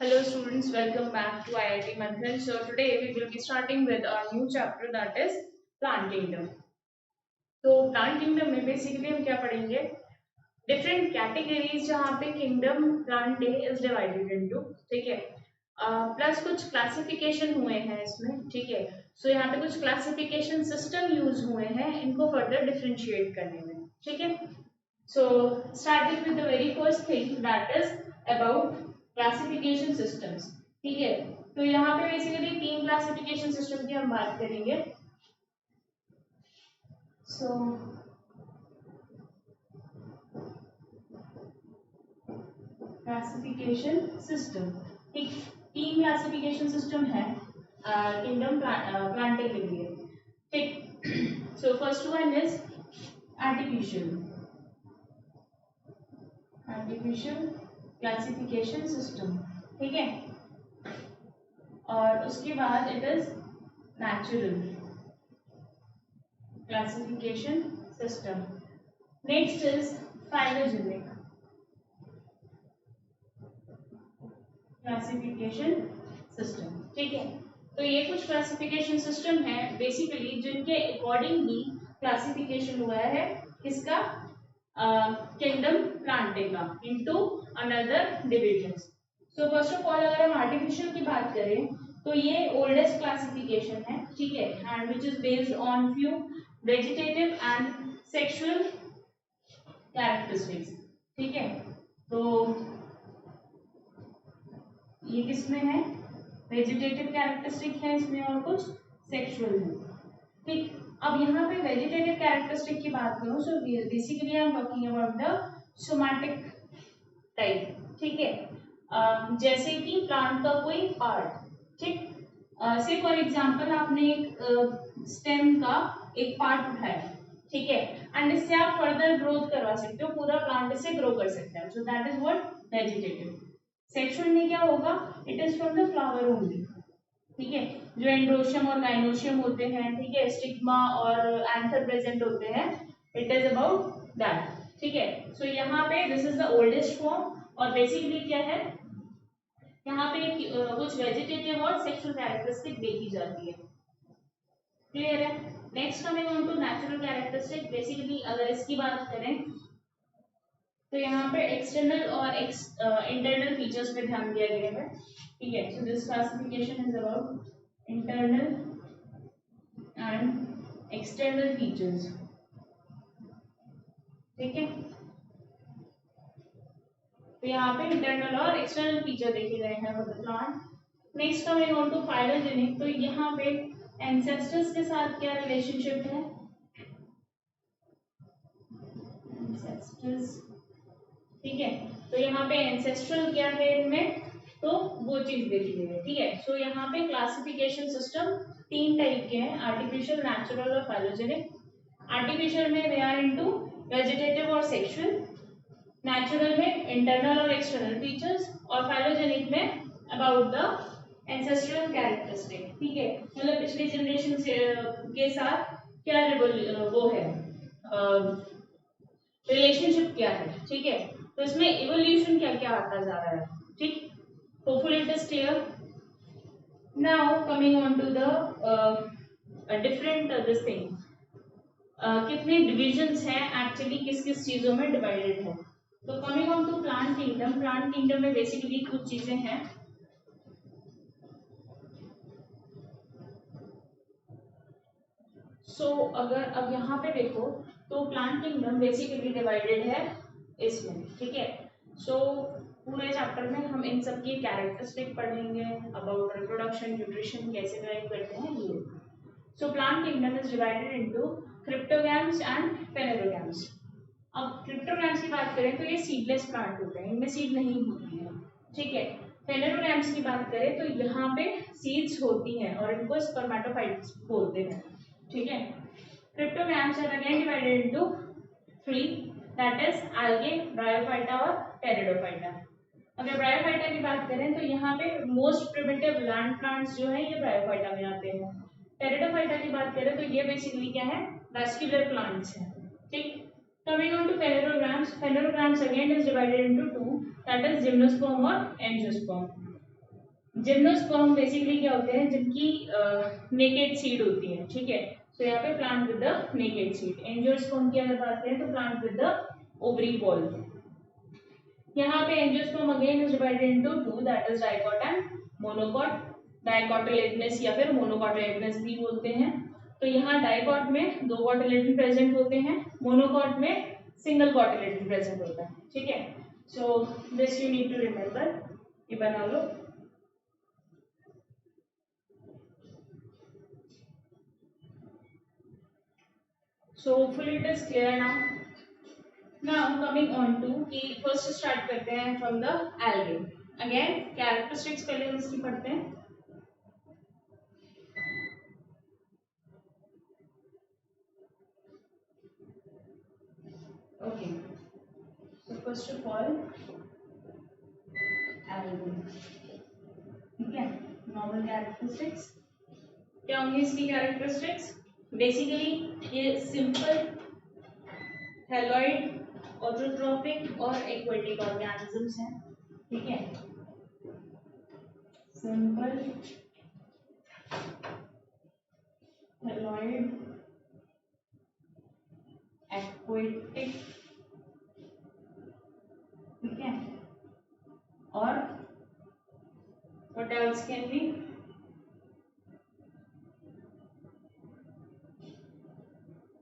Hello students, welcome back to IIT Manthan. So today we will be starting with our new chapter that is plant kingdom. तो plant kingdom में basically हम क्या पढ़ेंगे different categories जहाँ पे kingdom plant day is divided into ठीक है plus कुछ क्लासिफिकेशन हुए हैं इसमें ठीक है सो यहाँ पे कुछ क्लासिफिकेशन सिस्टम यूज हुए हैं इनको फर्दर डिफरेंशिएट करने में ठीक है so starting with the very first thing that is about classification systems ठीक है तो यहाँ पे बेसिकली तीन क्लासिफिकेशन सिस्टम की हम बात करेंगे सो क्लासिफिकेशन सिस्टम ठीक तीन क्लासिफिकेशन सिस्टम है किंगडम प्लांटिंग के लिए ठीक so first one is artificial classification system ठीक है और उसके बाद it is natural classification system next is phylogenic classification system ठीक है तो ये कुछ क्लासिफिकेशन सिस्टम है बेसिकली जिनके अकॉर्डिंग ही क्लासिफिकेशन हुआ है किसका किंगडम प्लांटिंग का into another divisions so first of all अगर हम आर्टिफिशियल की बात करें तो ये ओल्डेस्ट क्लासिफिकेशन है ठीक है and which is based on few vegetative and sexual characteristics ठीक है तो ये किसमें है वेजिटेटिव कैरेक्टरिस्टिक है इसमें और कुछ सेक्सुअल है ठीक अब यहाँ पे वेजिटेटिव कैरेक्टरिस्टिक की बात करूँ so basically I am talking about the somatic type ठीक है जैसे कि प्लांट का कोई पार्ट ठीक से फॉर एग्जांपल आपने एक स्टेम का एक पार्ट उठाया ठीक है एंड इससे आप फर्दर ग्रोथ करवा सकते हो पूरा प्लांट इससे ग्रो कर सकता है so that is what vegetative sexual में क्या होगा it is from the flower only ठीक है जो एंड्रोशियम और गाइनोशियम होते हैं ठीक है स्टिग्मा और एंथर प्रेजेंट होते हैं इट इज अबाउट दैट ठीक है सो यहाँ पे this is the oldest form और बेसिकली क्या है यहाँ पे कुछ वेजिटेटिव और सेक्सुअल कैरेक्टरिस्टिक देखी जाती है क्लियर है next coming on to natural characteristic basically अगर इसकी बात करें तो यहाँ पे एक्सटर्नल और इंटरनल फीचर्स पे ध्यान दिया गया है ठीक है so this classification is about internal and external features ठीक है तो यहाँ पे इंटरनल और एक्सटर्नल फीचर देखे गए हैं for the plant next coming on to phylogenic तो यहाँ पे एंसेस्टर्स के साथ क्या रिलेशनशिप है एंसेस्टर्स ठीक है तो यहाँ पे एंसेस्ट्रल क्या है इनमें तो वो चीज देखी गई है ठीक है सो यहाँ पे क्लासिफिकेशन सिस्टम तीन टाइप के हैं आर्टिफिशियल नेचुरल और फाइलोजेनिक आर्टिफिशियल में दे आर इनटू वेजिटेटिव और सेक्सुअल नेचुरल में इंटरनल और एक्सटर्नल फीचर्स और फाइलोजेनिक में अबाउट द एंसेस्ट्रल कैरेक्टरिस्टिक ठीक है मतलब पिछली जनरेशन के साथ क्या वो है रिलेशनशिप क्या है ठीक है तो इसमें इवोल्यूशन क्या क्या आता जा रहा है ठीक hopefully it is clear now coming on to the different this thing कितने डिविजन्स हैं एक्चुअली किस किस चीजों में डिवाइडेड है तो coming on to plant kingdom में बेसिकली कुछ चीजें हैं अगर अब यहाँ पे देखो तो प्लांट किंगडम बेसिकली डिवाइडेड है इसमें ठीक है पूरे चैप्टर में हम इन सब की कैरेक्टरिस्टिक पढ़ेंगे अबाउट रिप्रोडक्शन न्यूट्रिशन कैसे डिवाइड करते हैं ये plant kingdom is divided into cryptogams and phanerogams अब क्रिप्टोगैम्स की बात करें तो ये सीडलेस प्लांट होते हैं इनमें सीड नहीं होती है ठीक है फेनेरोगैम्स की बात करें तो यहाँ पे सीड्स होती हैं और इनको स्पर्मेटोफाइट्स बोलते हैं ठीक है cryptogams are again divided into three that is algae bryophyta और टेरिडोफाइटा अगर ब्रायोफाइटा की बात करें तो यहाँ पे मोस्ट प्रिमिटिव लैंड प्लांट्स जो है ये ब्रायोफाइटा में आते हैं टेरिडोफाइटा की बात करें तो ये बेसिकली क्या है वैस्कुलर प्लांट्स हैं ठीक Coming on to phanerogams again is divided into two, that is gymnosperm और angiosperm. जिम्नोस्पर्म बेसिकली क्या होते हैं, जिनकी नेकेड सीड होती है, ठीक है। तो यहाँ पे plant with the naked seed. Angiosperm की अगर बात करें तो plant with the ovary ball. यहाँ पे angiosperm again is divided into two, that is dicot and monocot. Dicotyledonous या फिर मोनोकॉटिलेडनस भी बोलते हैं। तो यहाँ डाइकॉट में दो कॉटिलेडन प्रेजेंट होते हैं, मोनोकॉट में सिंगल कॉटिलेडन प्रेजेंट होता है, ठीक है। So this you need to remember, ये बना लो। So hopefully it is clear now. Now coming on to कि first start करते हैं from the algae. Again characteristics पहले हम इसकी पढ़ते हैं. Okay. So first of all algae. ठीक है. Normal characteristics. क्या होंगी इसकी characteristics? Basically ये simple थैलॉइड, ऑटोट्रॉपिक और एक्वेटिक ऑर्गेनिजम्स हैं, ठीक है। सिंपल थैलॉइड, एक्वेटिक, ठीक है। और what else can be,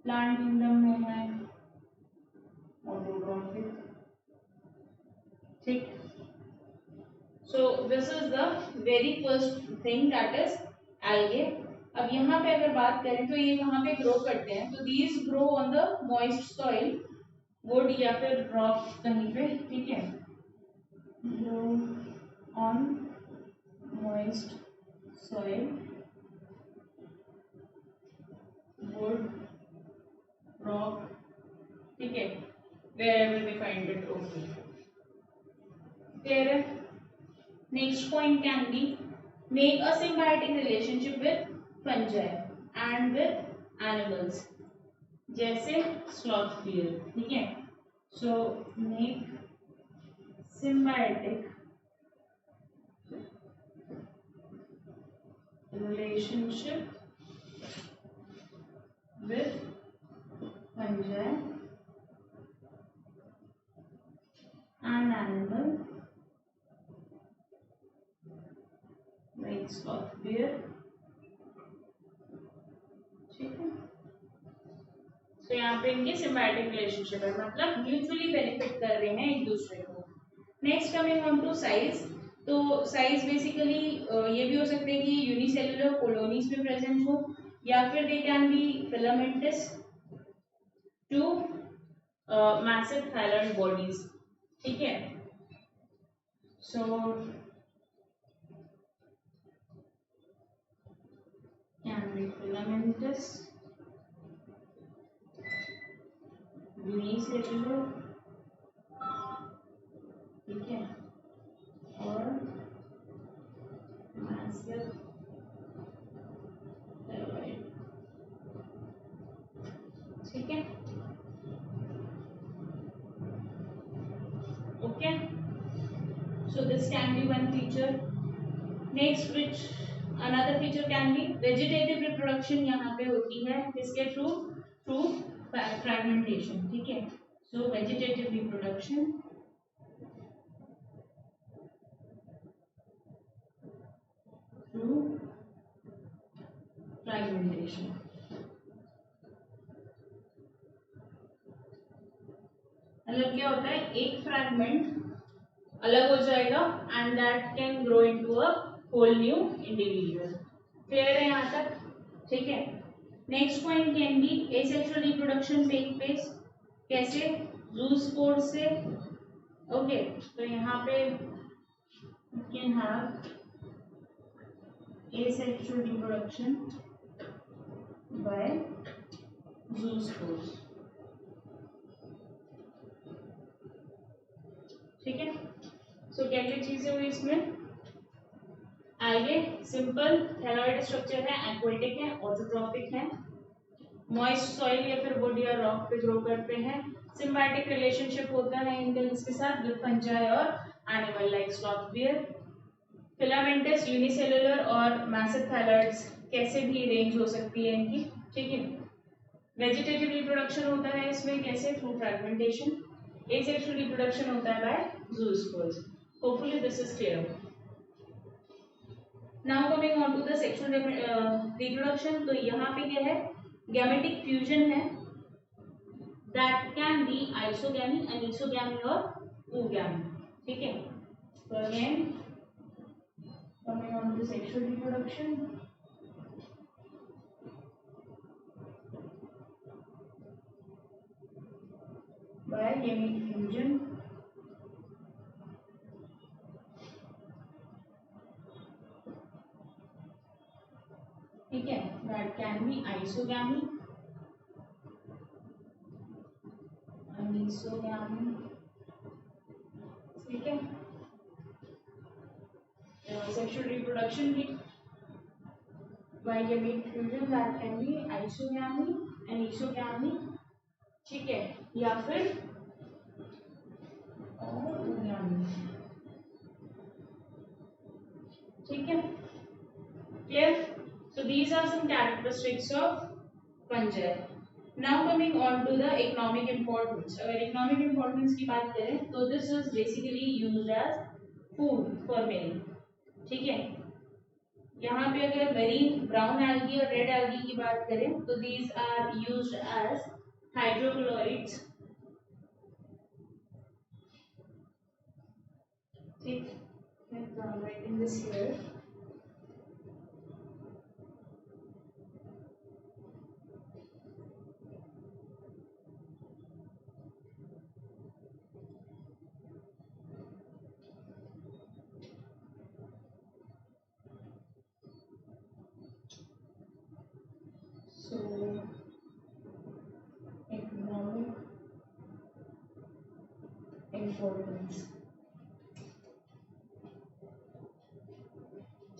plant kingdom में है ऑटोट्रॉपिक, ठीक। सो this is the very first thing that is algae. अब यहाँ पे अगर बात करें तो ये कहाँ पे ग्रो करते हैं, तो these grow on the moist soil, would या फिर रॉक कहीं पे, ठीक है। Grow on moist soil, would, rock, ठीक है, wherever they find it, okay. Clear? Next point can be make a symbiotic relationship with fungi and with animals, जैसे sloth bear, ठीक है। So make symbiotic relationship with fungi and animal like sloth bear, ठीक है। तो यहाँ पे इनके symbiotic relationship है, मतलब म्यूचुअली बेनिफिट कर रहे हैं एक दूसरे को। Next coming on to size, तो साइज बेसिकली ये भी हो सकते हैं कि यूनिसेलुलर कॉलोनीज में प्रेजेंट हो, या फिर they can be filamentous to massive thyroid bodies, ठीक है। So can be filamentous, unicellular, ठीक है, और मैसिव थायराइड, ठीक है। Okay, so this can be one feature. Next, which another feature can be vegetative reproduction, यहाँ पे होती है किसके थ्रू, थ्रू फ्रैगमेंटेशन, ठीक है। So vegetative reproduction through fragmentation, मतलब क्या होता है, एक फ्रैगमेंट अलग हो जाएगा and that can grow into a whole new individual. Clear है यहाँ तक, ठीक है। Next point can be asexual reproduction take place, कैसे, ज़ूस्पोर से, ओके। तो यहाँ पे can have asexual reproduction by zoospores, ठीक है। सो क्या क्या चीजें हुई इसमें, आगे सिंपल थैलॉइड स्ट्रक्चर है, एक्वेटिक है, ऑटोट्रॉपिक है, मॉइस्ट सॉइल या फिर वुड या रॉक पे ग्रो करते हैं, सिम्बायोटिक रिलेशनशिप होता है इनका किसके साथ, विद फंजाई और animal like sloth bear, filamentous unicellular और मैसिव थैलॉइड्स कैसे भी रेंज हो सकती है इनकी, ठीक है। वेजिटेटिव रिप्रोडक्शन होता है इसमें कैसे, थ्रू फ्रैगमेंटेशन। एसेक्सुअल रिप्रोडक्शन होता है by zoospores. Hopefully this is clear. Now coming on to the sexual reproduction, तो यहाँ पे क्या है, गैमेटिक फ्यूजन है, that can be isogamy, anisogamy और oogammy, ठीक है। तो again coming on to the sexual reproduction, by gametic fusion, ठीक है, that can be isogamy, anisogamy, ठीक है। सेक्सुअल रिप्रोडक्शन की by gametic fusion, that can be isogamy, anisogamy, ठीक है, या फिर oogammy, ठीक है, clear. So these are some characteristics of fungi. Now coming on to the economic importance. अगर economic importance की बात करें तो this is basically used as food for many, ठीक है। यहाँ पे अगर marine brown algae और red algae की बात करें तो these are used as hydrocolloids, ठीक, I'm writing this here. So economic importance,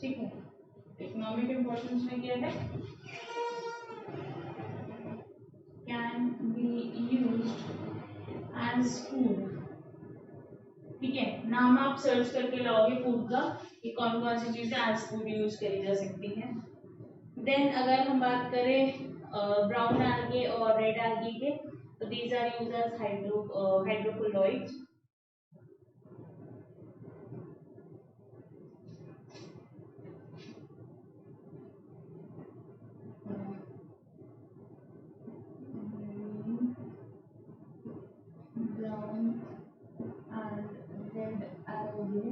ठीक है। इकोनॉमिक इम्पोर्टेंस में क्या है, can be used as food, ठीक है। नाम आप सर्च करके लाओगे फूड का कि कौन कौन सी चीजें एज फूड यूज करी जा सकती हैं। देन अगर हम बात करें ब्राउन एल्गे और रेड एल्गे के, तो these are used as hydrocolloids, brown and red algae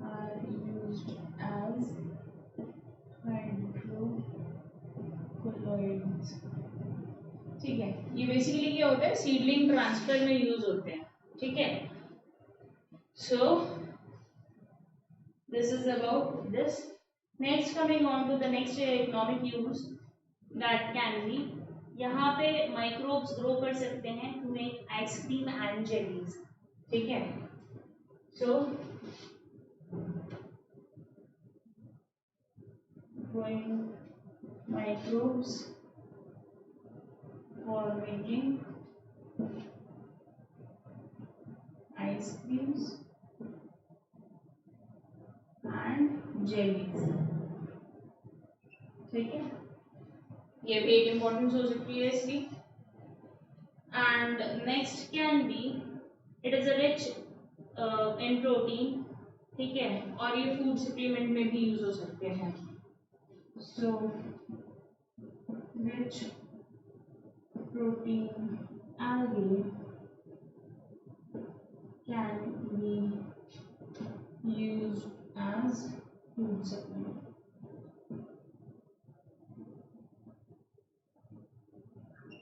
are used as hydrocolloids, ठीक है। ये बेसिकली क्या होता है, सीडलिंग ट्रांसफर में यूज होते हैं, ठीक है। So this is about this. Next coming on to the next economic use, that can be, यहाँ पे माइक्रोब्स ग्रो कर सकते हैं to make ice cream and jellies, ठीक है। सो growing microbes for making ice creams and jellies, ठीक है। ये भी एक इम्पोर्टेंस हो सकती है इसकी। And next can B, it is a rich in protein, ठीक है, और ये फूड सप्लीमेंट में भी यूज हो सकते हैं। So rich protein algae can be used as food supplement,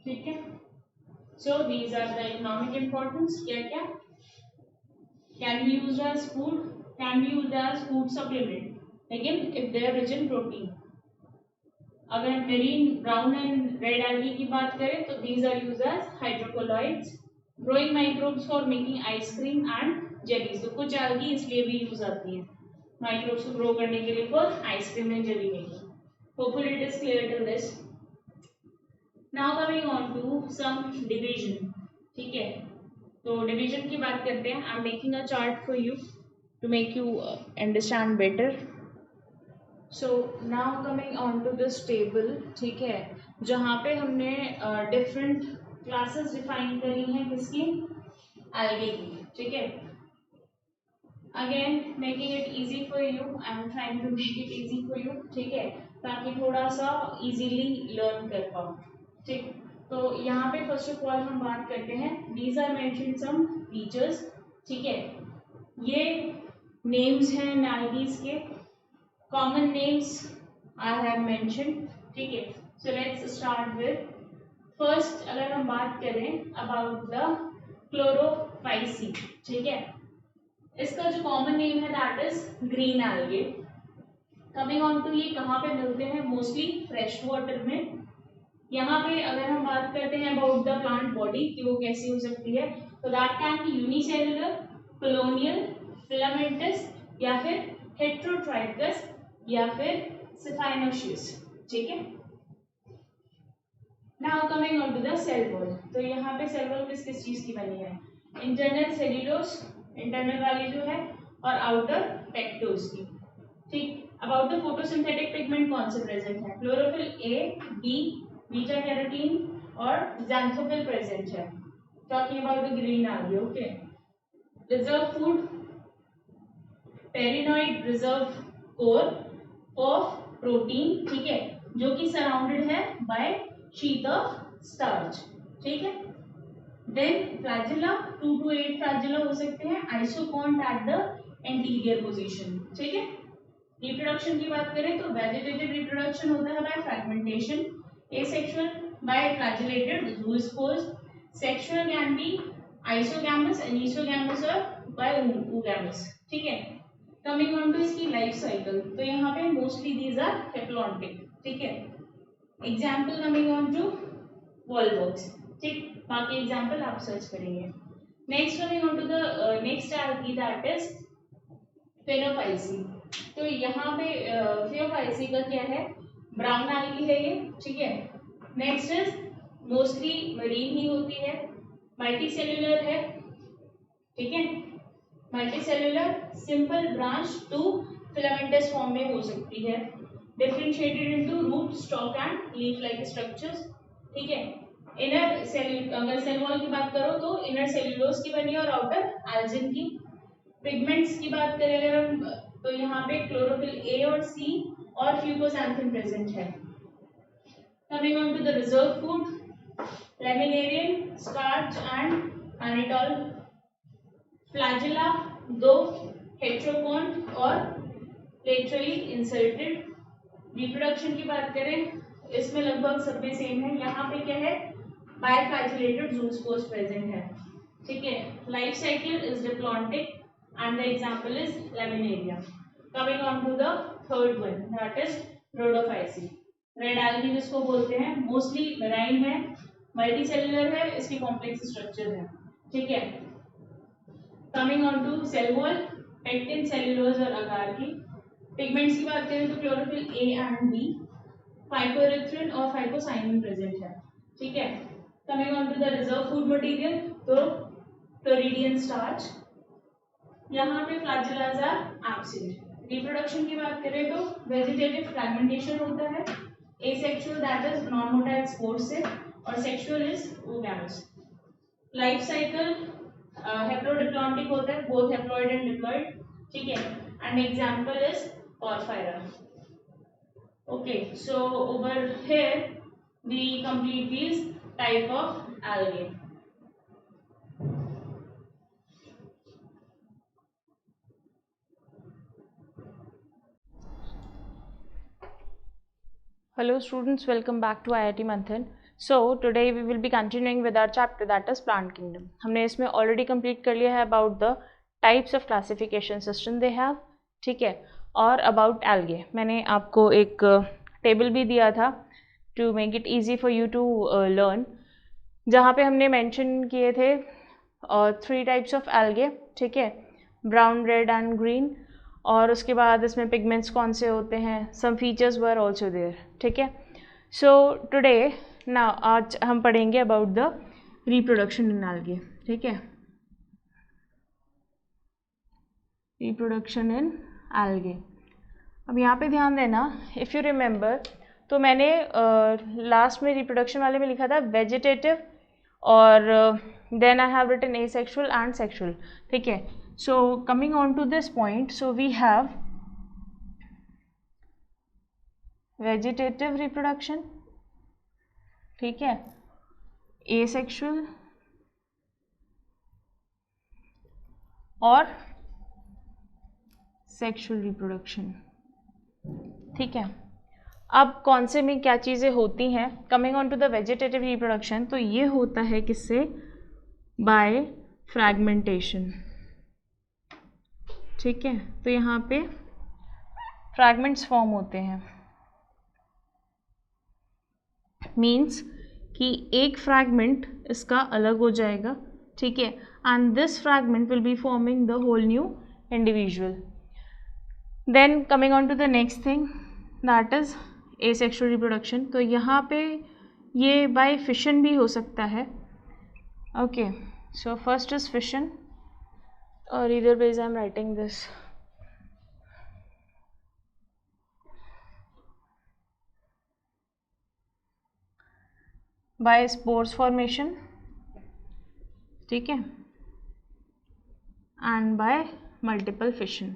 ठीक है। So these are the economic importance, क्या क्या, can be used as food, can be used as food supplement, लेकिन if they are rich in protein। अगर marine brown and red algae की बात करें तो these are used as hydrocolloids, growing microbes for making ice cream and jellies। तो कुछ algae इसलिए भी यूज आती है माइक्रोब्स को ग्रो करने के लिए for ice cream and jelly making. Hopefully it is clear till this. Now coming on to some division, ठीक है। तो डिवीजन की बात करते हैं. I am making a chart for you to make you understand better. So now coming on to this table, ठीक है, जहाँ पे हमने डिफरेंट क्लासेस डिफाइन करी हैं किसकी, एल्गे की. ठीक है, again making it easy for you, I am trying to make it easy for you. ठीक है, ताकि थोड़ा सा इजीली लर्न कर पाओ. ठीक, तो यहाँ पे फर्स्ट ऑफ ऑल हम बात करते हैं, these are mentioned some features. ठीक है, ये नेम्स हैं एल्गीज के, common names I have mentioned. ठीक है, so let's start with first. अगर हम बात करें अबाउट द क्लोरोफाइसी, ठीक है, इसका जो कॉमन नेम है that is green algae. Coming on to ये कहाँ पे मिलते हैं, मोस्टली फ्रेश वाटर में. यहाँ पे अगर हम बात करते हैं अबाउट द प्लांट बॉडी कि वो कैसी हो सकती है, तो that can be unicellular, colonial, filamentous, या फिर हेट्रोट्राइकस, या फिर सिफाइनोशियस. ठीक है, now coming on to the cell wall. तो यहाँ पे सेल वॉल किस किस चीज की बनी है, इंटरनल सेल्यूलोज, इंटरनल वाली जो है, और आउटर पेक्टोज की. ठीक, अबाउट द फोटोसिंथेटिक पिगमेंट कौन से प्रेजेंट है, chlorophyll A, B, beta carotene और ज़ैंथोफिल प्रेजेंट है. Talking about the green algae. Okay, reserve food, pyrenoid reserve core of protein. ठीक है, जो कि सराउंडेड है बाय शीट ऑफ स्टार्च. ठीक है, देन फ्लैजिला, 2 to 8 फ्लैजिला हो सकते हैं, isoquant at the anterior position. ठीक है, रिप्रोडक्शन की बात करें तो वेजिटेटिव रिप्रोडक्शन होता है by fragmentation, asexual by flagellated zoospores, sexual can be isogamous, anisogamous और बाय oogamous. ठीक है, कमिंग ऑन टू इसकी लाइफ साइकिल, तो यहाँ पे मोस्टली दीज आर हेप्लॉन्टिक. ठीक है, example coming on to volvox. ठीक, बाकी एग्जाम्पल आप सर्च करेंगे. Next coming on to the next algae that is phaeophyceae. तो यहाँ पे फेनोफाइसी का क्या है, ब्राउन एल्गी है ये. ठीक है, नेक्स्ट इज मोस्टली मरीन ही होती है, मल्टी सेल्यूलर है. ठीक है, multicellular, simple branch to filamentous form में हो सकती है, differentiated into root, stalk and leaf like structures. ठीक है, इनर सेल, अगर सेल वॉल की बात करो तो इनर सेल्यूलोज की बनी है और आउटर एल्जिन की. पिगमेंट्स की बात करें अगर हम, तो यहाँ पे क्लोरोफिल ए और सी और फ्यूकोसैंथिन प्रेजेंट है. Coming on to the reserve food, laminarin, starch and mannitol. Flagella 2, heterokont और लेटरली इंसर्टेड. रिप्रोडक्शन की बात करें इसमें लगभग सब में सेम है. यहाँ पे क्या है, बायफ्लैजिलेटेड ज़ूस्पोर्स प्रेजेंट है. ठीक है, life cycle is diplontic and the example is laminaria. Coming on to the third one, that is rhodophysi. Red algae जिसको बोलते हैं, मोस्टली मेराइन है, मल्टीसेल्युलर है, इसकी कॉम्प्लेक्स स्ट्रक्चर है. ठीक है, coming on to cell wall, pectin, cellulose और अगार की. पिगमेंट्स की बात करें तो chlorophyll A and B, phycoerythrin और फाइकोसाइनिन प्रेजेंट है. ठीक है, coming on to the reserve food material, तो क्लोरिडियन स्टार्च. यहाँ पे फ्लैजिलाज आर एब्सेंट. रिप्रोडक्शन की बात करें तो वेजिटेटिव फ्रैगमेंटेशन होता है, asexual that is non motile spores से, और sexual is oogamous. Life cycle haplodiplontic होता है, बोथ हेप्लॉइड एंड डिप्लॉइड. ठीक है, and example is porphyra. Okay, so over here we complete this type of algae. Hello students, welcome back to IIT Manthan. So today we will be continuing with our chapter that is plant kingdom. हमने इसमें already complete कर लिया है about the types of classification system they have. ठीक है, और about algae मैंने आपको एक table भी दिया था to make it easy for you to learn, जहाँ पे हमने mention किए थे 3 types of algae. ठीक है, brown, red and green. और उसके बाद इसमें पिगमेंट्स कौन से होते हैं, some features were also there. ठीक है, सो टुडे ना आज हम पढ़ेंगे about the reproduction in algae. ठीक है, रिप्रोडक्शन इन एल्गे। अब यहाँ पे ध्यान देना, इफ़ यू रिमेंबर, तो मैंने लास्ट में रिप्रोडक्शन वाले में लिखा था वेजिटेटिव और then I have written asexual and sexual, ठीक है। So coming on to this point, so we have vegetative reproduction, ठीक है, एसेक्सुअल और सेक्सुअल रिप्रोडक्शन, ठीक है। अब कौन से में क्या चीज़ें होती हैं? Coming on to the vegetative reproduction, तो ये होता है किससे? बाय फ्रैगमेंटेशन, ठीक है। तो यहाँ पे फ्रैगमेंट्स फॉर्म होते हैं, मीन्स कि एक फ्रैगमेंट इसका अलग हो जाएगा, ठीक है, and this fragment will be forming the whole new individual. Then coming on to the next thing, that is asexual reproduction. तो यहाँ पे ये बाय फिशन भी हो सकता है, okay. So first is fission, और इधर base I am writing this, by spores formation, ठीक है, एंड बाय मल्टीपल फिशन।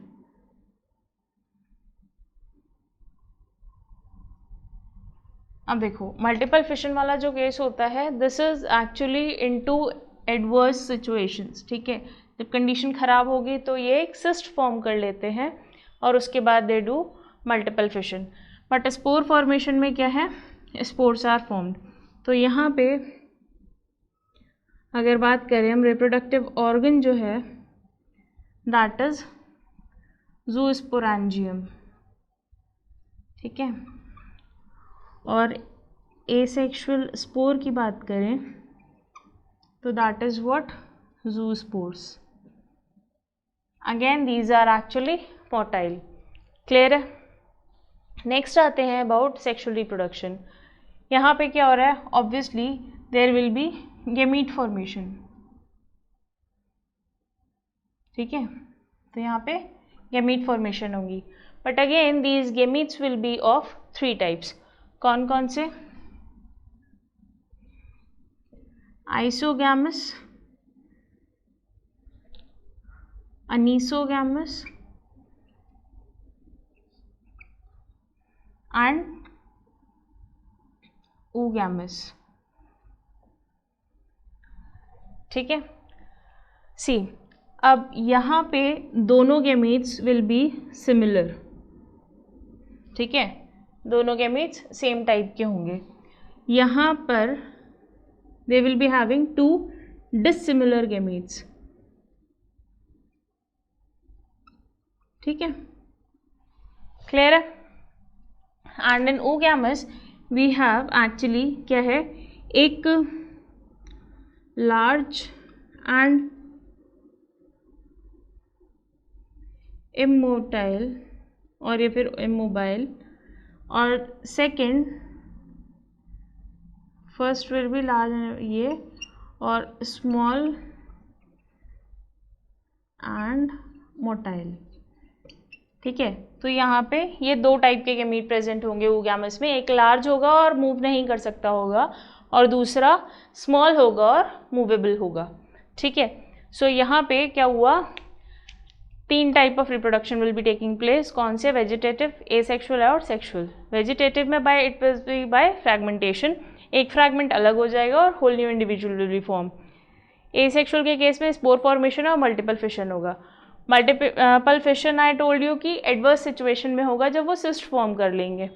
अब देखो, मल्टीपल फिशन वाला जो केस होता है, this is actually into adverse situations, ठीक है। जब कंडीशन ख़राब होगी तो ये एक सिस्ट फॉर्म कर लेते हैं और उसके बाद they do multiple fission. But spore formation में क्या है? Spores are formed. तो यहाँ पे अगर बात करें हम, रिप्रोडक्टिव ऑर्गन जो है दैट इज ज़ूस्पोरेंजियम, ठीक है। और एसेक्सुअल स्पोर की बात करें तो that is what? Zoospores. Again these are actually motile, clear है। नेक्स्ट आते हैं अबाउट सेक्सुअल रिप्रोडक्शन। यहाँ पे क्या हो रहा है? Obviously there will be gamete formation, ठीक है। तो यहाँ पे गेमीट फॉर्मेशन होगी, but again these gametes will be of 3 types. कौन कौन से? आइसोगैमस, अनीसोगैमस एंड oogamous, ठीक है। सी, अब यहाँ पे दोनों गेमीट्स विल बी सिमिलर, ठीक है, दोनों गेमीट्स सेम टाइप के होंगे। यहाँ पर they will be having 2 dissimilar gametes, ठीक है, क्लियर है। And in oogamous we have actually क्या है? एक लार्ज एंड इमोटाइल, और या फिर इमोबाइल, और second first will be large ये, और स्मॉल एंड मोटाइल, ठीक है। तो यहाँ पे ये 2 टाइप के गेमीट प्रेजेंट होंगे oogamous में, एक लार्ज होगा और मूव नहीं कर सकता होगा, और दूसरा स्मॉल होगा और मूवेबल होगा, ठीक है। सो यहाँ पे क्या हुआ? 3 type of reproduction will be taking place. कौन से? वेजिटेटिव, एसेक्सुअल और सेक्सुअल। वेजिटेटिव में by it will be by fragmentation, एक फ्रैगमेंट अलग हो जाएगा और whole new individual will be form. Asexual के केस में स्पोर फॉर्मेशन और मल्टीपल फिशन होगा। Multiple fission I told you कि एडवर्स सिचुएशन में होगा जब वो सिस्ट फॉर्म कर लेंगे।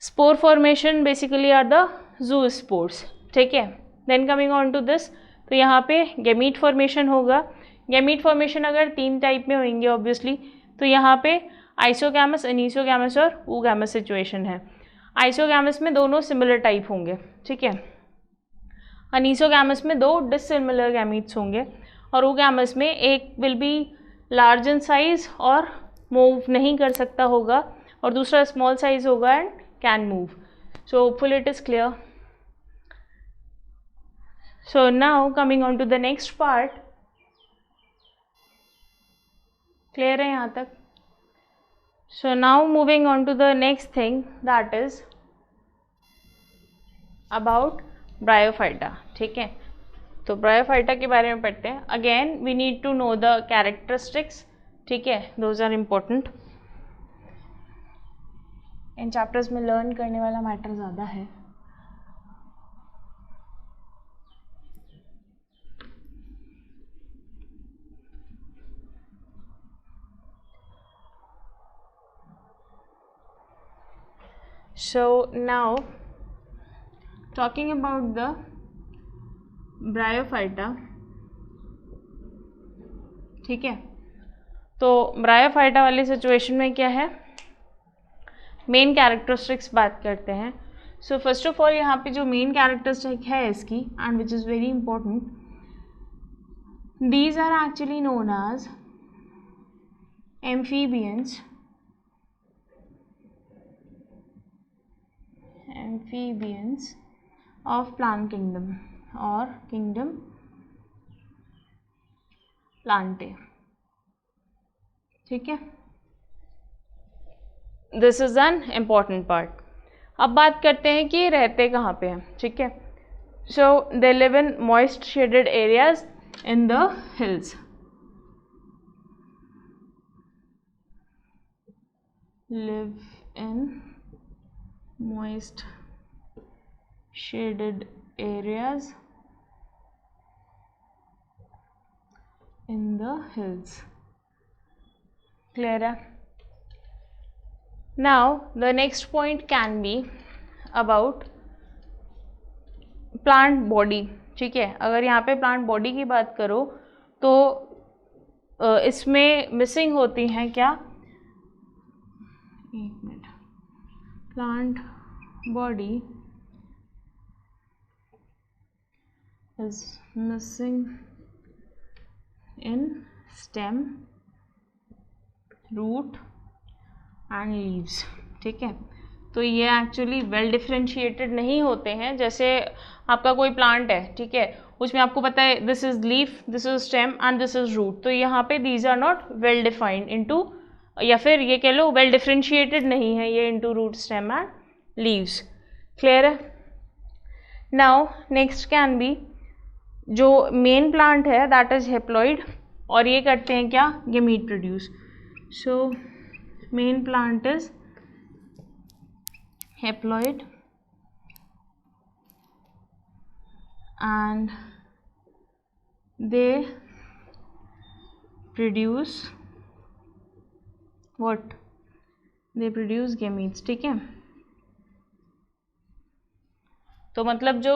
Spore formation basically are the zoospores, ठीक है। Then coming on to this, तो यहाँ पे गेमीट फॉर्मेशन होगा। गेमीट फॉर्मेशन अगर 3 टाइप में होंगे ऑब्वियसली, तो यहाँ पे आइसोगैमस, अनीसोगैमस और oogamous सिचुएशन है। आइसोगैमस में दोनों सिमिलर टाइप होंगे, ठीक है। अनीसोगैमस में 2 डिसिमिलर गैमीट्स होंगे, और oogamous में एक will be large in size और मूव नहीं कर सकता होगा, और दूसरा स्मॉल साइज होगा and can move. So hopefully it is clear. So now coming on to the next part, clear है यहाँ तक? So now moving on to the next thing that is about bryophyta. ठीक है, तो bryophyta के बारे में पढ़ते हैं. Again we need to know the characteristics. ठीक है, दोज आर इम्पोर्टेंट. इन चैप्टर्स में लर्न करने वाला मैटर ज़्यादा है. So now talking about the bryophyta. ठीक है, तो ब्रायोफाइटा वाली सिचुएशन में क्या है, मेन कैरेक्टरिस्टिक्स बात करते हैं. सो फर्स्ट ऑफ ऑल यहाँ पे जो मेन कैरेक्टरिस्टिक है इसकी, and which is very important, these are actually known as amphibians. amphibians of plant kingdom or kingdom Plantae. ठीक है, this is an important part. अब बात करते हैं कि रहते कहाँ पे हैं. ठीक है, so they live in moist shaded areas in the hills. Live in moist shaded areas in the hills. Clear है? Now the next point can be about plant body. ठीक है, अगर यहाँ पे plant body की बात करो तो इसमें मिसिंग होती हैं क्या, एक minute, plant body is missing in stem, root and leaves. ठीक है, तो ये एक्चुअली वेल डिफ्रेंशिएटेड नहीं होते हैं. जैसे आपका कोई प्लांट है, ठीक है, उसमें आपको पता है this is leaf, this is stem and this is root, तो यहाँ पे these are not well defined into, या फिर ये कह लो वेल डिफ्रेंशिएटेड नहीं है ये into root, stem and leaves. Clear है? नाउ नेक्स्ट कैन बी जो मेन प्लांट है दैट इज हेप्लॉइड, और ये करते हैं क्या, gamete produce. So main plant is haploid and they produce what? They produce gametes. ठीक है, तो मतलब जो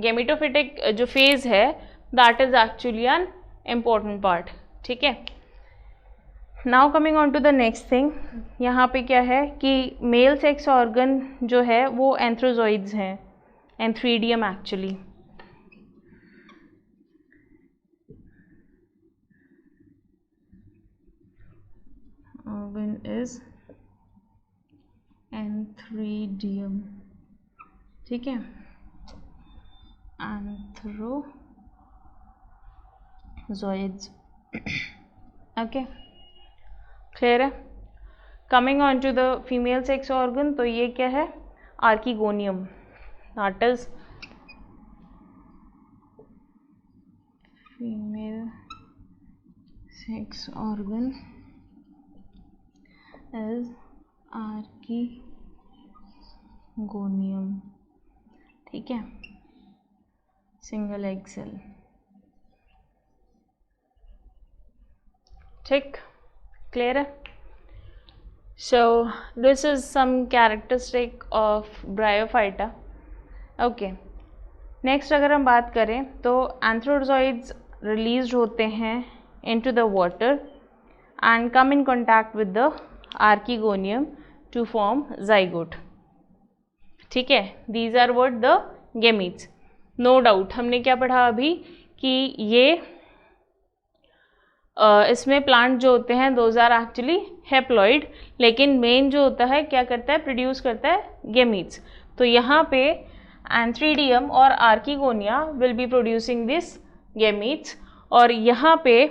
गेमिटोफिटिक जो फेज है that is actually an important part. ठीक है, now coming on to the next thing. यहाँ पे क्या है कि मेल सेक्स ऑर्गन जो है वो एंथ्रोजॉइड्स हैं, antheridium actually. Organ is antheridium. ठीक है, anthrozoids. ओके, क्लियर है? Coming on to the female sex organ, तो ये क्या है, archegonium. That is female sex organ is archegonium. ठीक है, सिंगल एग सेल. ठीक, क्लियर है? So this is some characteristic of bryophyta. Okay, next अगर हम बात करें तो एंथ्रोजॉइड्स रिलीज होते हैं into the water and come in contact with the archegonium to form zygote. ठीक है, these are what the gametes. No doubt हमने क्या पढ़ा अभी कि ये इसमें प्लांट जो होते हैं those are actually haploid, लेकिन मेन जो होता है क्या करता है, प्रोड्यूस करता है gametes. तो यहाँ पे एंथ्रीडियम और archegonia will be producing this gametes, और यहाँ पे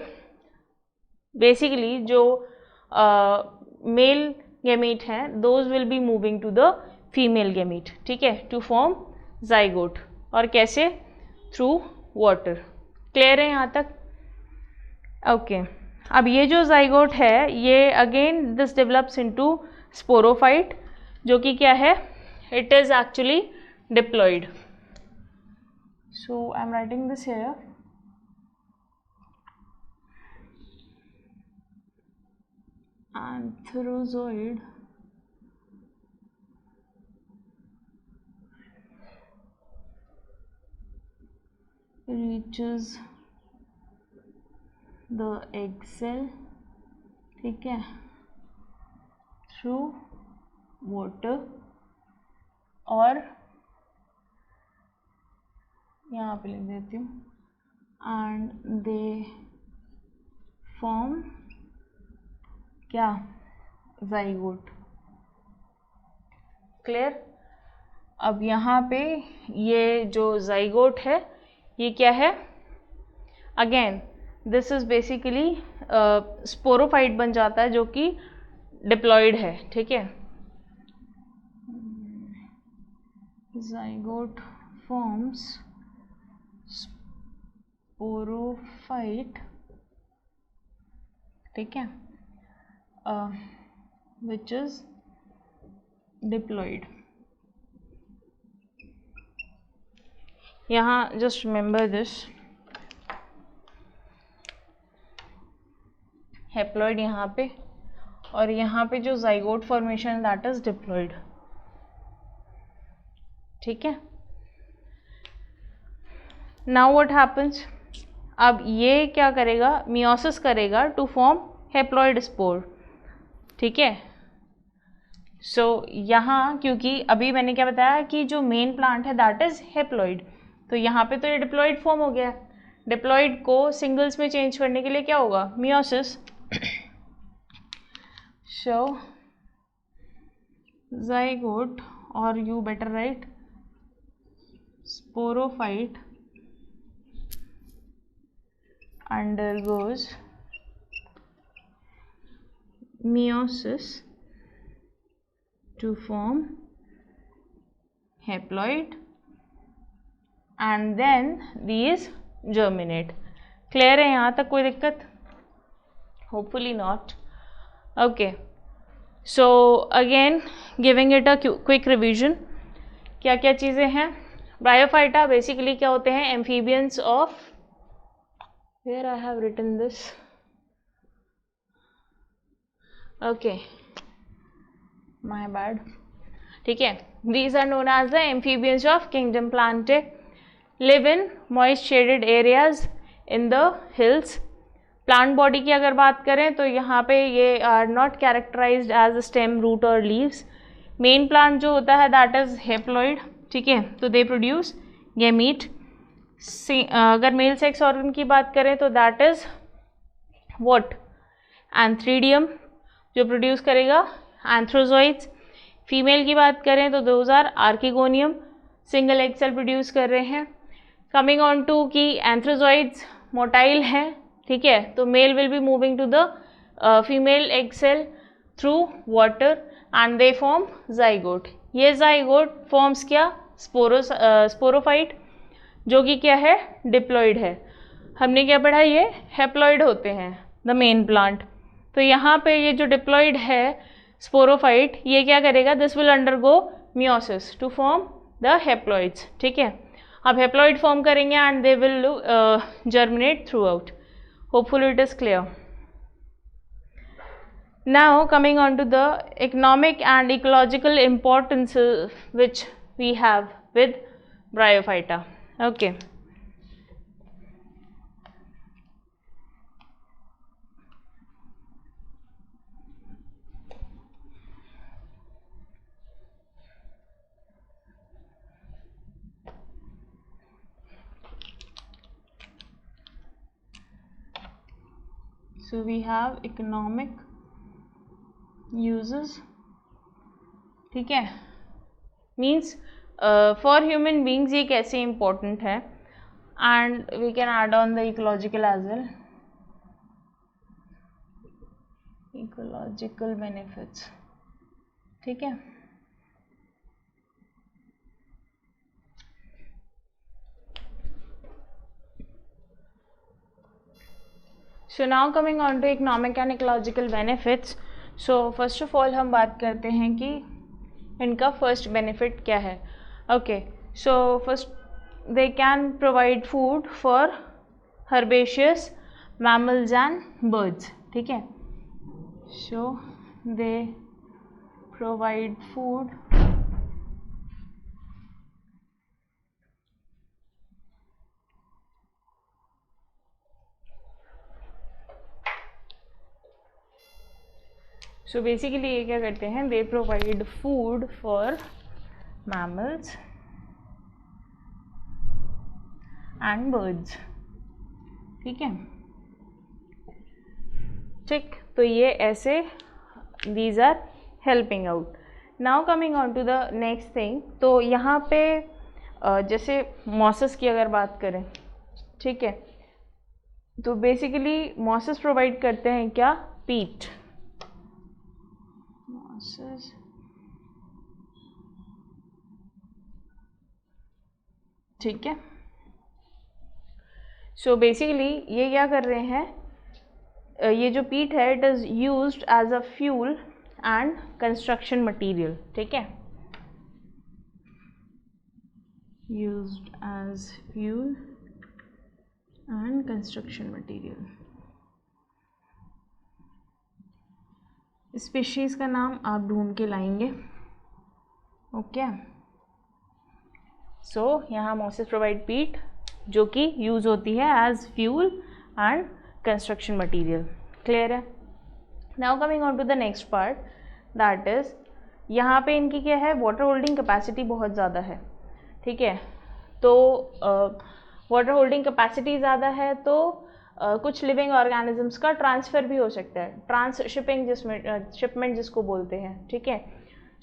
बेसिकली जो मेल गैमीट हैं those will be moving to the female gamete, ठीक है, टू फॉर्म जाइगोट। और कैसे? Through water. क्लियर है यहाँ तक? ओके अब ये जो जाइगोट है ये again this develops into sporophyte, जो कि क्या है? It is actually diploid. So I am writing this here. Antherozoid reaches the egg cell, ठीक है, थ्रू वाटर, और यहाँ पे लिख देती हूँ, एंड दे फॉर्म क्या? जाइगोट। क्लियर? अब यहाँ पे ये जो जाइगोट है ये क्या है? Again this is basically sporophyte बन जाता है जो कि डिप्लॉयड है, ठीक है। जाइगोट फॉर्म्स स्पोरोफाइट, ठीक है, which is diploid. यहाँ just remember this, haploid यहाँ पे, और यहाँ पे जो zygote formation that is diploid, ठीक है। Now what happens? अब ये क्या करेगा? meiosis करेगा to form haploid spore, ठीक है। सो यहाँ क्योंकि अभी मैंने क्या बताया कि जो मेन प्लांट है दैट इज हेप्लॉइड, तो यहाँ पे तो ये डिप्लॉइड फॉर्म हो गया। डिप्लॉइड को सिंगल्स में चेंज करने के लिए क्या होगा? मियोसिस। सो जाइगोट, और you better right sporophyte, undergoes meiosis to form haploid and then these germinate. Clear है यहाँ तक? कोई दिक्कत? Hopefully not. Okay. So again giving it a quick revision. क्या क्या चीज़ें हैं? Bryophyta basically क्या होते हैं? Amphibians of, where I have written this. Okay, my bad, ठीक है। These are known as the amphibians of kingdom Plantae, live in moist shaded areas in the hills. Plant body की अगर बात करें तो यहाँ पे ये are not characterized as stem, root और लीव्स। मेन प्लांट जो होता है दैट इज हेप्लॉइड, ठीक है, तो दे प्रोड्यूस गैमीट। अगर मेल सेक्स ऑर्गन की बात करें तो दैट इज व्हाट? एंथ्रीडियम, जो प्रोड्यूस करेगा एंथ्रोजोइड्स। फीमेल की बात करें तो those are archegonium, single egg cell produce कर रहे हैं। कमिंग ऑन टू कि एंथ्रोजोइड्स मोटाइल हैं, ठीक है, तो male will be moving to the female egg cell through water and they form zygote. ये जाइगोट फॉर्म्स क्या? स्पोरोफाइट, जो कि क्या है? डिप्लॉइड है। हमने क्या पढ़ा? ये हेप्लॉइड होते हैं द मेन प्लांट। तो यहाँ पे ये जो डिप्लॉइड है स्पोरोफाइट, ये क्या करेगा? This will undergo meiosis to form the haploids, ठीक है। अब हेप्लॉइड फॉर्म करेंगे and they will germinate throughout. Hopefully it is clear. Now coming on to the economic and ecological importance which we have with bryophyta. Okay, so we have economic uses, ठीक है, means for human beings ये कैसे important है, and we can add on the ecological as well. Ecological benefits, ठीक है। So now coming on to economic and ecological benefits. So first of all हम बात करते हैं कि इनका फर्स्ट बेनिफिट क्या है। Okay, so first they can provide food for herbaceous mammals and birds, ठीक है। So they provide food so basically ये क्या करते हैं, they provide food for mammals and birds, ठीक है। ठीक, तो ये ऐसे these are helping out. Now coming on to the next thing, तो यहाँ पे जैसे मॉसेस की अगर बात करें, ठीक है, तो बेसिकली मॉसेस प्रोवाइड करते हैं क्या, पीट, मॉसेस ठीक है। सो बेसिकली ये क्या कर रहे हैं, ये जो पीट है it is used as a fuel and construction material, ठीक है, used as fuel and construction material. Species का नाम आप ढूंढ के लाएंगे, ओके। सो यहाँ मॉसेस प्रोवाइड पीट जो कि यूज़ होती है as fuel and construction material, clear है। Now coming on to the next part, that is यहाँ पे इनकी क्या है, वाटर होल्डिंग कैपेसिटी बहुत ज़्यादा है, ठीक है। तो वाटर होल्डिंग कैपेसिटी ज़्यादा है तो कुछ लिविंग ऑर्गेनिजम्स का ट्रांसफ़र भी हो सकता है, ट्रांसशिपिंग जिसमें शिपमेंट जिसको बोलते हैं, ठीक है।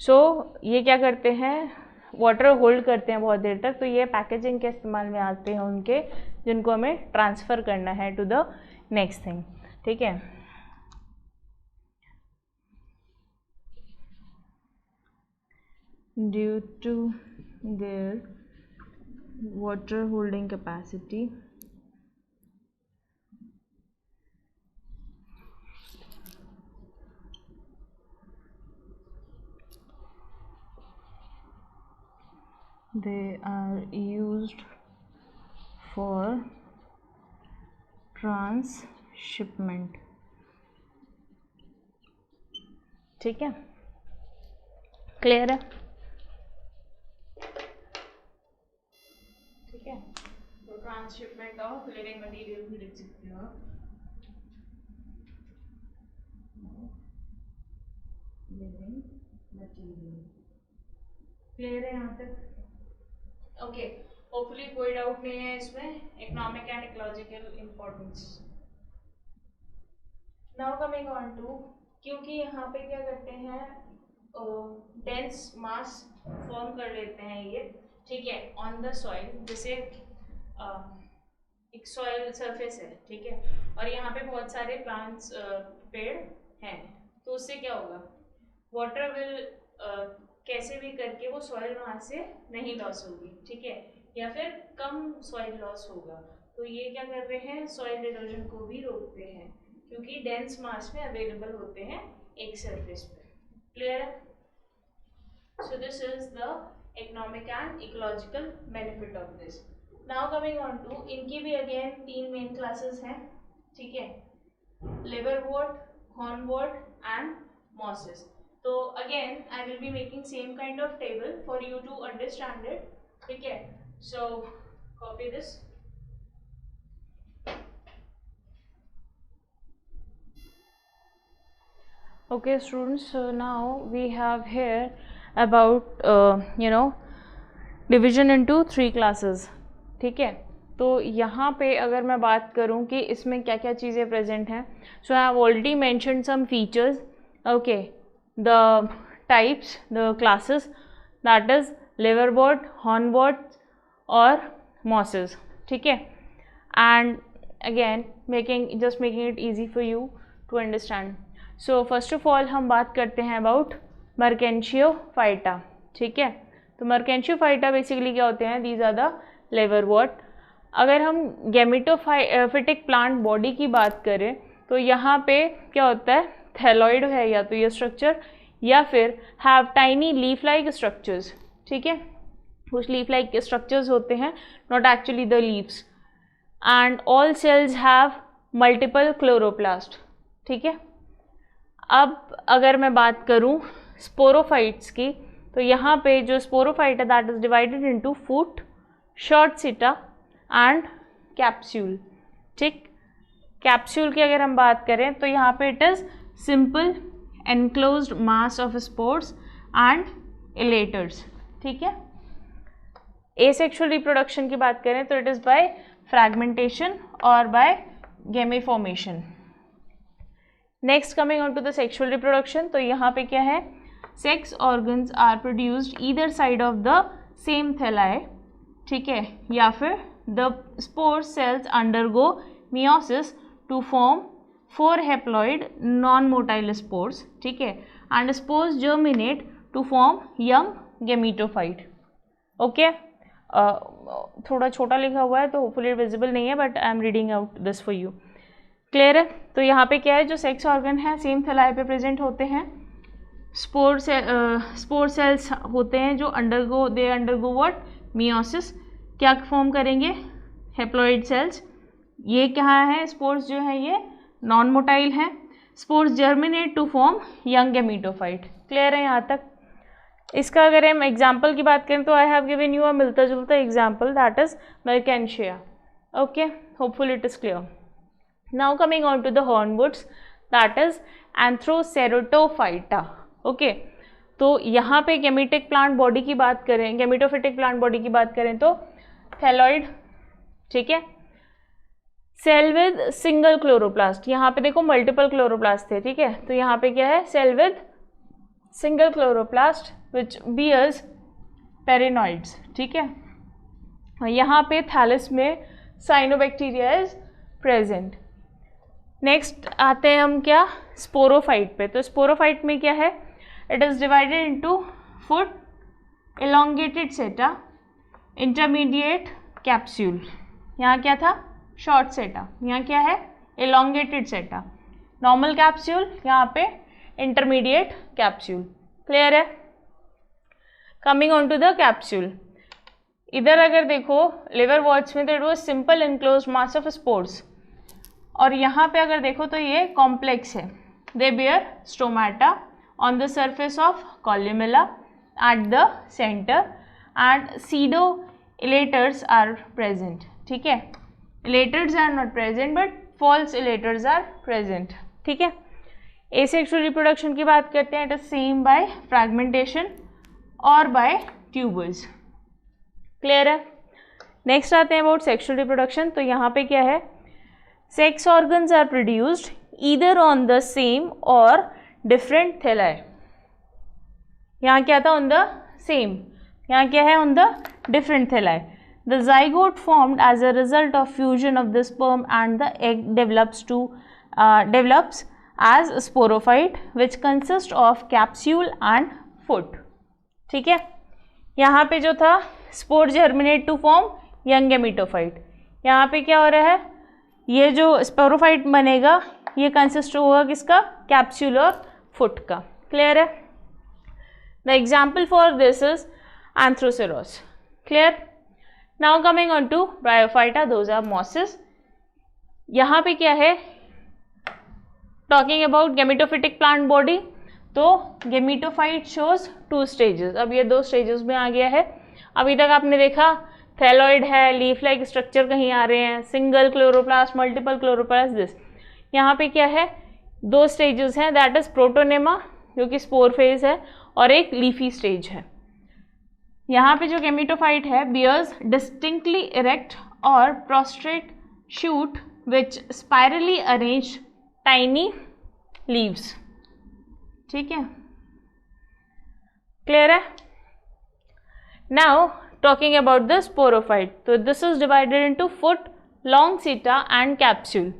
सो ये क्या करते हैं, वाटर होल्ड करते हैं बहुत देर तक, तो ये पैकेजिंग के इस्तेमाल में आते हैं उनके, जिनको हमें ट्रांसफ़र करना है टू द नेक्स्ट थिंग, ठीक है। Due to their water holding capacity they are used for transshipment, ठीक है, क्लियर है, ठीक है। तो ट्रांसशिपमेंट ऑफ लिविंग मटेरियल भी लिख सकते हो आप, लिविंग मटेरियल, क्लियर है यहाँ तक, ओके। होपफुली कोई डाउट नहीं है इसमें, economic and ecological importance. Now coming on to, क्योंकि यहाँ पे क्या करते हैं, डेंस मास फॉर्म कर लेते हैं ये, ठीक है, ऑन द सॉइल, जैसे एक सॉइल सरफेस है, ठीक है, और यहाँ पे बहुत सारे प्लांट्स पेड़ हैं, तो उससे क्या होगा, वाटर विल कैसे भी करके वो सॉइल वहाँ से नहीं लॉस होगी, ठीक है, या फिर कम सॉइल लॉस होगा। तो ये क्या कर रहे हैं, सॉइल इरोजन को भी रोकते हैं, क्योंकि डेंस मास में अवेलेबल होते हैं एक सरफेस पे, क्लियर है। So this is the economic and ecological benefit of this. Now coming on to, इनकी भी अगेन 3 मेन क्लासेस हैं, ठीक है, लिवरवort, hornwort and mosses. So again I will be making same kind of table for you to understand it, ठीक है। So copy this. Okay students, so now we have here about division into 3 classes, ठीक है। तो यहाँ पे अगर मैं बात करूँ कि इसमें क्या क्या चीज़ें प्रेजेंट हैं, so I have already mentioned some features, okay, the types, the classes, that is liverwort, hornwort और mosses, ठीक है। And again making it easy for you to understand. So first of all हम बात करते हैं about मर्केंशियोफाइटा, ठीक है। तो मर्केंशियोफाइटा बेसिकली क्या होते हैं, दीज आर द लिवरवॉर्ट। अगर हम गैमेटोफिटिक प्लांट बॉडी की बात करें तो यहाँ पे क्या होता है, थैलॉइड है या तो ये स्ट्रक्चर, या फिर have tiny leaf like structures, ठीक है। कुछ लीफ लाइक स्ट्रक्चर्स होते हैं, not actually the leaves, and all cells have multiple chloroplast, ठीक है। अब अगर मैं बात करूं स्पोरोफाइट्स की, तो यहाँ पे जो स्पोरोफाइट है that is divided into foot, short seta and capsule, ठीक। कैप्सूल की अगर हम बात करें तो यहाँ पे it is simple enclosed mass of spores and elaters, ठीक है। एसेक्सुअल रिप्रोडक्शन की बात करें तो इट इज बाय फ्रैगमेंटेशन और by gemma formation. Next coming on to the sexual reproduction, तो यहाँ पे क्या है, sex organs are produced either side of the same thalli, ठीक है, या फिर the spore cells undergo meiosis to form 4 haploid non motile spores, ठीक है, and spores germinate to form young gametophyte, okay. थोड़ा छोटा लिखा हुआ है तो होपफुली विजिबल नहीं है, but I am reading out this for you, clear है। तो यहाँ पे क्या है, जो सेक्स ऑर्गन है सेम थैलाई पे प्रेजेंट होते हैं, स्पोर सेल्स होते हैं जो अंडरगो व्हाट, मियोसिस, क्या फॉर्म करेंगे, हैप्लॉइड सेल्स। ये क्या है, स्पोर्स जो है ये नॉन मोटाइल हैं, spores germinate to form young gametophyte, clear है यहाँ तक। इसका अगर हम एग्जाम्पल की बात करें तो I have given you a मिलता जुलता example, that is marchantia, okay, hopeful it is clear. Now coming on to the hornworts, that is anthocerotophyta, okay. तो यहाँ पे गैमेटिक प्लांट बॉडी की बात करें, गैमेटोफिटिक प्लांट बॉडी की बात करें तो थैलॉइड, ठीक है, सेल विद सिंगल क्लोरोप्लास्ट, यहाँ पे देखो मल्टीपल क्लोरोप्लास्ट थे, ठीक है। तो यहाँ पे क्या है, cell with single chloroplast which bears pyrenoids, ठीक है। और यहाँ पे थैलस में साइनोबैक्टीरिया इज प्रेजेंट। नेक्स्ट आते हैं हम क्या, स्पोरोफाइट पे। तो स्पोरोफाइट में क्या है, it is divided into foot, elongated सेटा, इंटरमीडिएट कैप्सूल, यहाँ क्या था, शॉर्ट सेटा, यहाँ क्या है, एलोंगेटेड सेटा, नॉर्मल कैप्सूल, यहाँ पे इंटरमीडिएट कैप्सूल, क्लियर है। Coming on to the capsule, इधर अगर देखो लिवरवॉर्ट्स में तो it was simple enclosed mass of spores, और यहाँ पे अगर देखो तो ये कॉम्प्लेक्स है, they bear stomata on the surface of columella at the center and pseudo-elaters are present, ठीक है। elaters are not present but false elaters are present, ठीक है। asexual reproduction की बात करते हैं, it is seen by fragmentation और by tubers, clear है। नेक्स्ट आते हैं अबाउट सेक्सुअल रिप्रोडक्शन। तो यहाँ पे क्या है, sex organs are produced either on the same और डिफरेंट थैलाई। यहाँ क्या था, ऑन द सेम, यहाँ क्या है, on the different thalli. The zygote formed as a result of fusion of the sperm and the egg develops as sporophyte which consist of capsule and foot, ठीक है। यहाँ पे जो था spore germinate to form young gametophyte, यहाँ पे क्या हो रहा है, ये जो स्पोरोफाइट बनेगा ये कंसिस्ट होगा किसका, कैप्सूल और फुट का, क्लियर है। The example for this is anthoceros, clear. Now coming on to bryophyta, those are mosses. यहाँ पे क्या है, talking about gametophytic plant body, तो गैमेटोफाइट शोज 2 स्टेजेस। अब ये 2 स्टेजेस में आ गया है। अभी तक आपने देखा थैलॉइड है, लीफ लाइक स्ट्रक्चर कहीं आ रहे हैं, single chloroplast, multiple chloroplast, this. यहाँ पे क्या है, 2 स्टेजेस हैं, दैट इज प्रोटोनेमा जो कि स्पोर फेज है, और एक लीफी स्टेज है। यहाँ पे जो गैमेटोफाइट है बियर्स डिस्टिंक्टली इरेक्ट और प्रोस्ट्रेट शूट विच स्पाइरली अरेंज टाइनी लीव्स, ठीक है, क्लियर है। Now talking about the sporophyte, so this is divided into foot, long seta and capsule.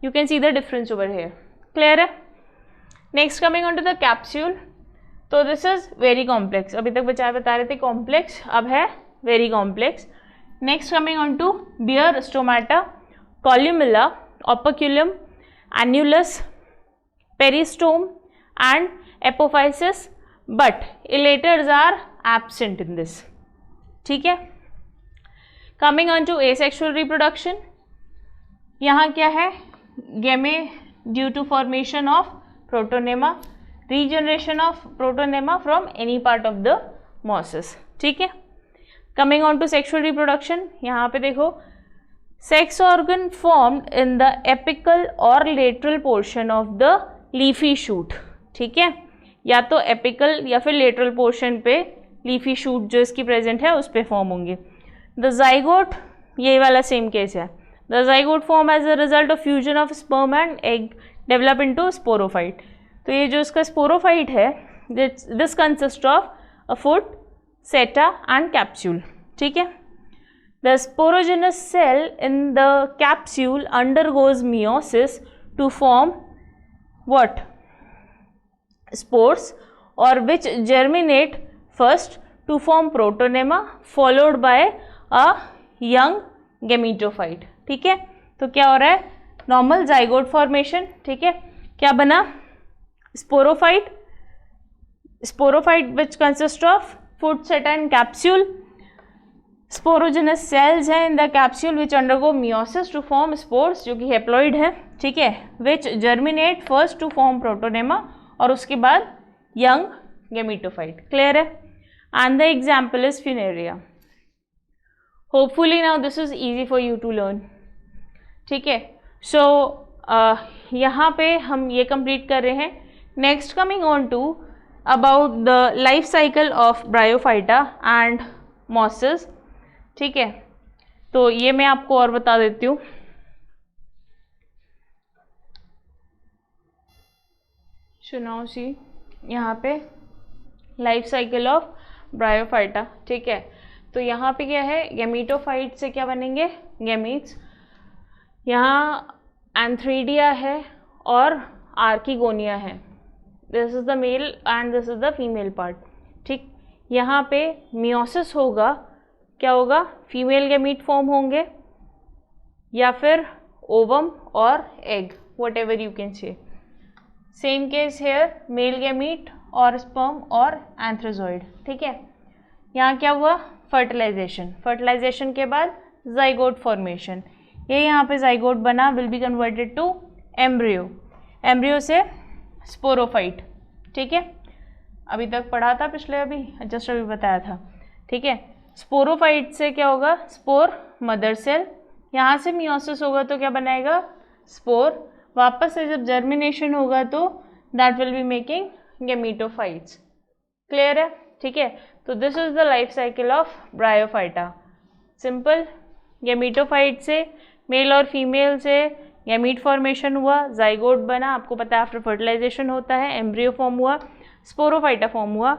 You can see the difference over here, clear है। Next coming on to the capsule, तो this is very complex, अभी तक बता रहे थे complex, अब है very complex. Next coming on to bear stomata, columella, operculum, annulus, peristome and apophysis, but elaters are absent in this. ठीक है. Coming on to asexual reproduction, यहाँ क्या है, gemmae due to formation of protonema, regeneration of protonema from any part of the mosses. ठीक है. Coming on to sexual reproduction, यहाँ पे देखो, sex organ formed in the apical और lateral portion of the leafy shoot. ठीक है, या तो एपिकल या फिर लेटरल पोर्शन पे लीफी शूट जो इसकी प्रेजेंट है उस पे फॉर्म होंगे. द जाइगोट, ये वाला सेम केस है. The zygote form as a result of fusion of sperm and egg develop into sporophyte. तो ये जो इसका स्पोरोफाइट है, this consist of a foot, seta and capsule. ठीक है. The sporogenous cell in the capsule undergoes meiosis to form what, spores, और which germinate first to form protonema followed by a young gametophyte. ठीक है. तो क्या हो रहा है, नॉर्मल जाइगोट फॉर्मेशन. ठीक है. क्या बना, sporophyte, sporophyte which consist of foot, seta and capsule. Sporogenous cells हैं in the capsule which undergo meiosis to form spores, जो कि हेप्लॉइड है. ठीक है. Which germinate first to form protonema, और उसके बाद यंग गेमीटोफाइट. क्लियर है. And the example is funaria. Hopefully now this is easy for you to learn. ठीक है. सो यहाँ पे हम ये कंप्लीट कर रहे हैं. Next coming on to about the life cycle of bryophyta and mosses. ठीक है. तो ये मैं आपको और बता देती हूँ. सो नाउ सी, यहाँ पे लाइफ साइकिल ऑफ ब्रायोफाइटा. ठीक है. तो यहाँ पे क्या है, गेमीटोफाइट से क्या बनेंगे, गेमीट्स. यहाँ एंथ्रीडिया है और आर्किगोनिया है. This is the male and this is the female part. ठीक. यहाँ पे मियोसिस होगा, क्या होगा, फीमेल गेमीट फॉर्म होंगे या फिर ओवम और egg, what ever you can say. Same case hair, male gamete और स्पर्म और एंथ्रोजॉइड. ठीक है. यहाँ क्या हुआ, फर्टिलाइजेशन. फर्टिलाइजेशन के बाद जाइगोट फॉर्मेशन. ये यहाँ पे जाइगोट बना, will be converted to embryo. Embryo से स्पोरोफाइट. ठीक है. अभी तक पढ़ा था पिछले, जस्ट अभी बताया था. ठीक है. स्पोरोफाइट से क्या होगा, स्पोर मदर सेल. यहाँ से मियोसिस होगा तो क्या बनाएगा, स्पोर. वापस से जब जर्मिनेशन होगा तो that will be making gametophytes. Clear है. ठीक है. तो this is the life cycle of bryophyta. Simple. Gametophyte से, मेल और फीमेल से गैमीट फॉर्मेशन हुआ, जाइगोट बना, आपको पता है आफ्टर फर्टिलाइजेशन होता है, एम्ब्रियो फॉर्म हुआ, स्पोरोफाइटा फॉर्म हुआ.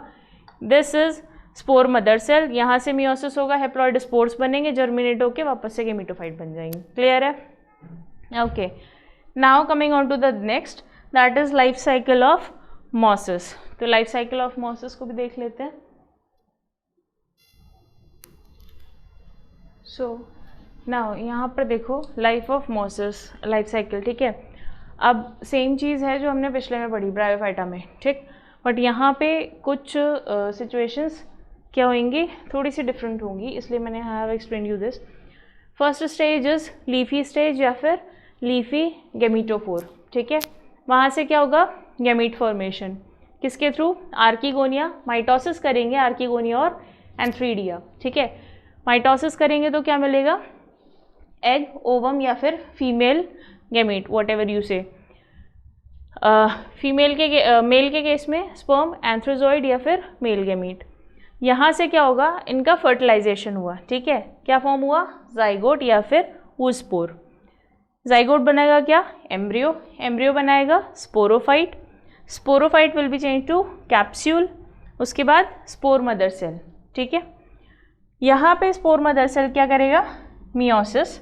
This is spore mother cell. यहाँ से मियोसिस होगा, हेप्लॉइड स्पोर्स बनेंगे, जर्मिनेट होकर वापस से गेमीटोफाइट बन जाएंगे. क्लियर है. Okay. Now coming on to the next, that is life cycle of mosses. तो लाइफ साइकिल ऑफ मॉसिस को भी देख लेते हैं. सो नाउ यहाँ पर देखो, life of mosses, life cycle. ठीक है. अब सेम चीज़ है जो हमने पिछले में पढ़ी ब्रायोफाइटा में. ठीक. बट यहाँ पे कुछ सिचुएशंस क्या होंगी, थोड़ी सी डिफरेंट होंगी, इसलिए मैंने have explain you this. First stage is leafy stage या फिर लीफी गेमीटोफोर. ठीक है. वहाँ से क्या होगा, गेमीट फॉर्मेशन. किसके थ्रू, आर्किगोनिया. माइटोसिस करेंगे आर्किगोनिया और एंथ्रीडिया. ठीक है. माइटोसिस करेंगे तो क्या मिलेगा, एग, ओवम या फिर female gamete, what ever you से. फीमेल के मेल के केस में स्पर्म, एंथ्रोजॉइड या फिर मेल गेमीट. यहाँ से क्या होगा, इनका फर्टिलाइजेशन हुआ. ठीक है. क्या फॉर्म हुआ, जाइगोट या फिर वूस्पोर. जाइगोट बनाएगा क्या, एम्ब्रियो. एम्ब्रियो बनाएगा sporophyte. Sporophyte will be change to capsule. उसके बाद स्पोर मदर सेल. ठीक है. यहाँ पे स्पोर मदर सेल क्या करेगा, मियोसिस.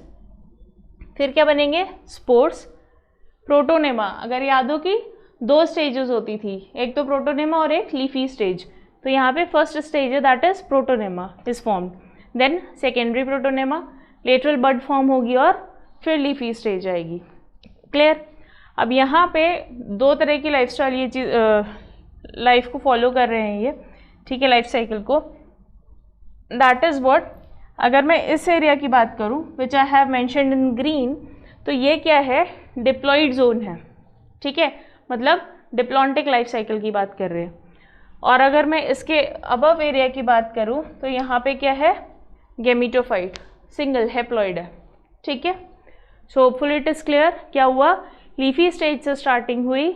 फिर क्या बनेंगे, स्पोर्स, प्रोटोनेमा. अगर याद हो कि दो स्टेजेस होती थी, एक तो प्रोटोनेमा और एक लीफी स्टेज। तो यहाँ पे फर्स्ट स्टेज है that is protonema is formed, then secondary protonema, lateral bud form होगी और फिर लीफी स्टेज आएगी। क्लियर। अब यहाँ पे दो तरह की लाइफ स्टाइल ये चीज़ लाइफ को फॉलो कर रहे हैं ये, ठीक है, लाइफ साइकिल को। दैट इज़ व्हाट, अगर मैं इस एरिया की बात करूँ which I have mentioned in green, तो ये क्या है, डिप्लॉइड जोन है, ठीक है, मतलब डिप्लॉन्टिक लाइफ साइकिल की बात कर रहे हैं। और अगर मैं इसके अबव एरिया की बात करूँ तो यहाँ पे क्या है, गेमिटोफाइट, सिंगल हैप्लॉइड है, ठीक है। So hopefully it is clear. क्या हुआ, लीफी स्टेज से स्टार्टिंग हुई,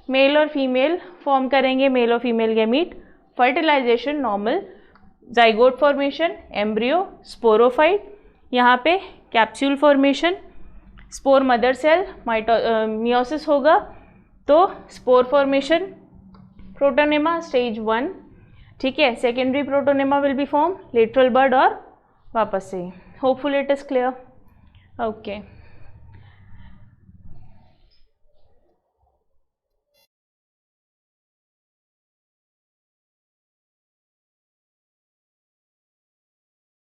मेल और फीमेल फॉर्म करेंगे मेल और female gamete, fertilization normal, zygote formation, embryo, sporophyte, यहाँ पे capsule formation, spore mother cell, meiosis होगा, तो स्पोर फॉर्मेशन, प्रोटोनेमा स्टेज 1, ठीक है। Secondary protonema will be form, lateral bud और वापस से। Hopefully it is clear. Okay.